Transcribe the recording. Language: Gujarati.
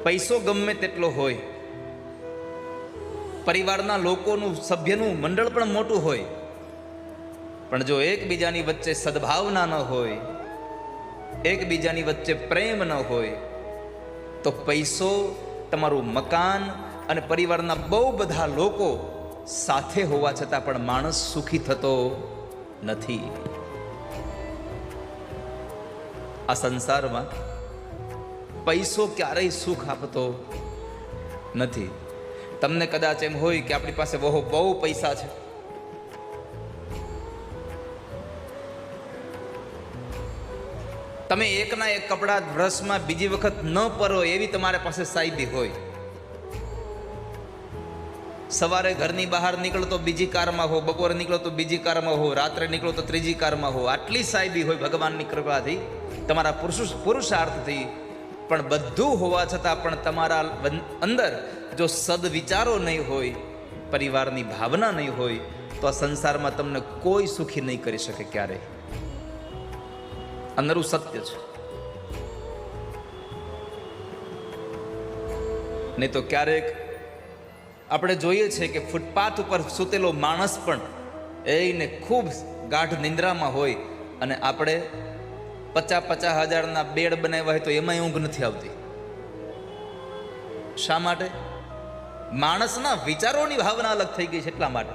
પૈસો ગમે તેટલો હોય, પરિવારના લોકોનું સભ્યનું મંડળ પણ મોટું હોય, પણ જો એકબીજાની વચ્ચે સદભાવના ન હોય, એકબીજાની વચ્ચે પ્રેમ ન હોય, તો પૈસો, તમારું મકાન અને પરિવારના બહુ બધા લોકો સાથે હોવા છતાં પણ માણસ સુખી થતો નથી. આ સંસારમાં પૈસો ક્યારેય સુખ આપતો નથી. તમને કદાચ એમ હોય કે આપણી પાસે બહુ પૈસા છે, તમે એકના એક કપડા વર્ષમાં બીજી વખત ન પહેરો એવી તમારા પાસે સાહેબી હોય, સવારે ઘરની બહાર નીકળો તો બીજી કારમાં હો, બપોરે નીકળો તો બીજી કારમાં હો, રાત્રે નીકળો તો ત્રીજી કારમાં હો, આટલી સાહેબી હોય ભગવાનની કૃપાથી, તમારા પુરુષાર્થથી. પણ બધું હોવા છતાં પણ તમારા અંદર જો સદવિચારો નહીં હોય, પરિવારની ભાવના નહીં હોય, તો આ સંસારમાં તમને કોઈ સુખી નહીં કરી શકે ક્યારેય. અંદરું સત્ય છે. નહીં તો ક્યારેક આપણે જોઈએ છે કે ફૂટપાથ ઉપર સૂતેલો માણસ પણ એને ખૂબ ગાઢ નિંદ્રામાં હોય, અને આપણે 50,000 હજારના બેડ બનાવ્યા હોય તો એમાં ઊંઘ નથી આવતી. શા માટે? માણસના વિચારોની ભાવના અલગ થઈ ગઈ છે એટલા માટે.